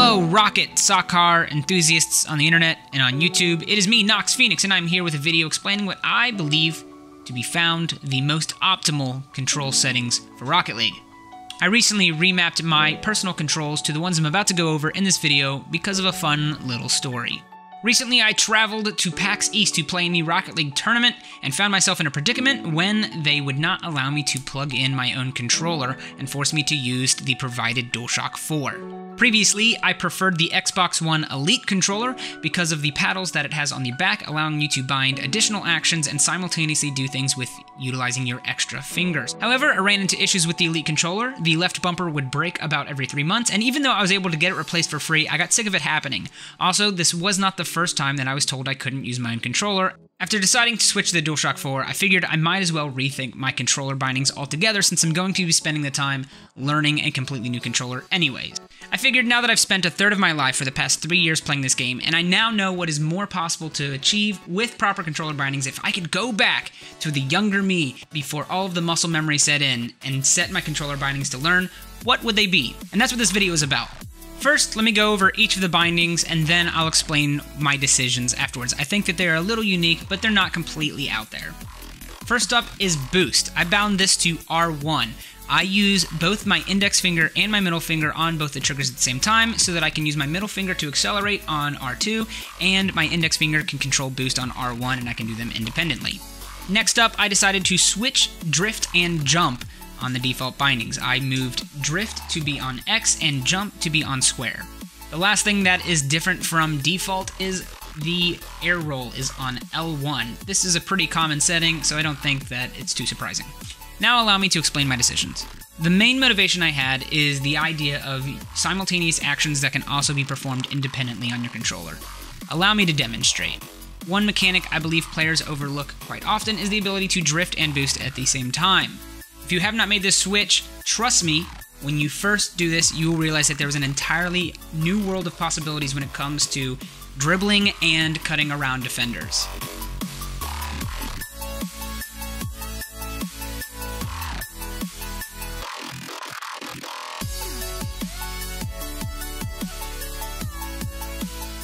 Hello, rocket soccer enthusiasts on the internet and on YouTube. It is me, Nox Phoenix, and I'm here with a video explaining what I believe to be found the most optimal control settings for Rocket League. I recently remapped my personal controls to the ones I'm about to go over in this video because of a fun little story. Recently, I traveled to PAX East to play in the Rocket League tournament and found myself in a predicament when they would not allow me to plug in my own controller and force me to use the provided DualShock 4. Previously, I preferred the Xbox One Elite controller because of the paddles that it has on the back, allowing you to bind additional actions and simultaneously do things with utilizing your extra fingers. However, I ran into issues with the Elite controller. The left bumper would break about every 3 months, and even though I was able to get it replaced for free, I got sick of it happening. Also, this was not the first time that I was told I couldn't use my own controller. After deciding to switch to the DualShock 4, I figured I might as well rethink my controller bindings altogether since I'm going to be spending the time learning a completely new controller anyways. I figured now that I've spent a third of my life for the past 3 years playing this game, and I now know what is more possible to achieve with proper controller bindings, if I could go back to the younger me before all of the muscle memory set in and set my controller bindings to learn, what would they be? And that's what this video is about. First, let me go over each of the bindings, and then I'll explain my decisions afterwards. I think that they're a little unique, but they're not completely out there. First up is Boost. I bound this to R1. I use both my index finger and my middle finger on both the triggers at the same time so that I can use my middle finger to accelerate on R2, and my index finger can control Boost on R1, and I can do them independently. Next up, I decided to switch Drift and Jump on the default bindings. I moved Drift to be on X and Jump to be on Square. The last thing that is different from default is the air roll is on L1. This is a pretty common setting, so I don't think that it's too surprising. Now allow me to explain my decisions. The main motivation I had is the idea of simultaneous actions that can also be performed independently on your controller. Allow me to demonstrate. One mechanic I believe players overlook quite often is the ability to drift and boost at the same time. If you have not made this switch, trust me, when you first do this, you will realize that there is an entirely new world of possibilities when it comes to dribbling and cutting around defenders.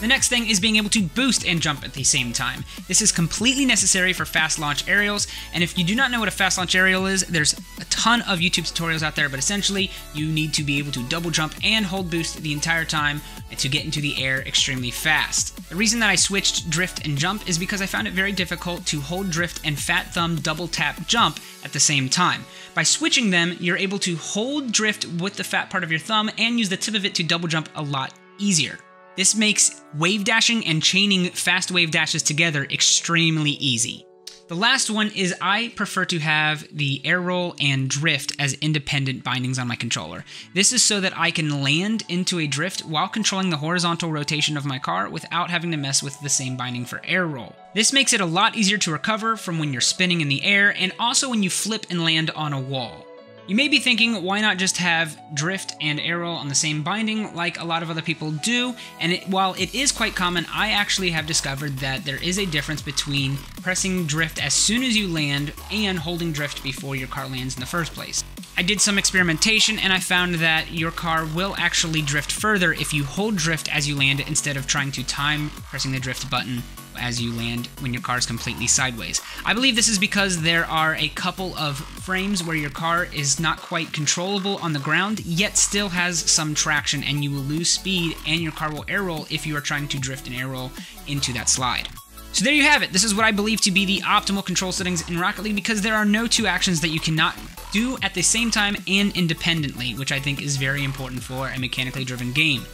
The next thing is being able to boost and jump at the same time. This is completely necessary for fast launch aerials, and if you do not know what a fast launch aerial is, there's a ton of YouTube tutorials out there, but essentially you need to be able to double jump and hold boost the entire time to get into the air extremely fast. The reason that I switched drift and jump is because I found it very difficult to hold drift and fat thumb double tap jump at the same time. By switching them, you're able to hold drift with the fat part of your thumb and use the tip of it to double jump a lot easier. This makes wave dashing and chaining fast wave dashes together extremely easy. The last one is I prefer to have the air roll and drift as independent bindings on my controller. This is so that I can land into a drift while controlling the horizontal rotation of my car without having to mess with the same binding for air roll. This makes it a lot easier to recover from when you're spinning in the air and also when you flip and land on a wall. You may be thinking, why not just have drift and air roll on the same binding like a lot of other people do? And while it is quite common, I actually have discovered that there is a difference between pressing drift as soon as you land and holding drift before your car lands in the first place. I did some experimentation and I found that your car will actually drift further if you hold drift as you land instead of trying to time pressing the drift button as you land when your car is completely sideways. I believe this is because there are a couple of frames where your car is not quite controllable on the ground, yet still has some traction, and you will lose speed and your car will air roll if you are trying to drift and air roll into that slide. So there you have it. This is what I believe to be the optimal control settings in Rocket League because there are no two actions that you cannot do at the same time and independently, which I think is very important for a mechanically driven game.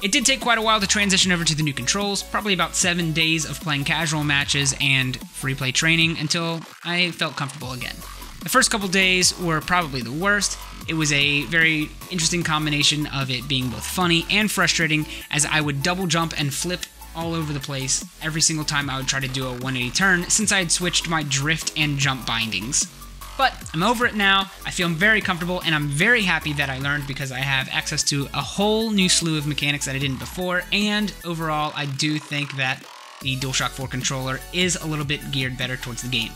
It did take quite a while to transition over to the new controls, probably about 7 days of playing casual matches and free play training until I felt comfortable again. The first couple days were probably the worst. It was a very interesting combination of it being both funny and frustrating as I would double jump and flip all over the place every single time I would try to do a 180 turn since I had switched my drift and jump bindings. But I'm over it now, I feel very comfortable, and I'm very happy that I learned because I have access to a whole new slew of mechanics that I didn't before, and overall I do think that the DualShock 4 controller is a little bit geared better towards the game.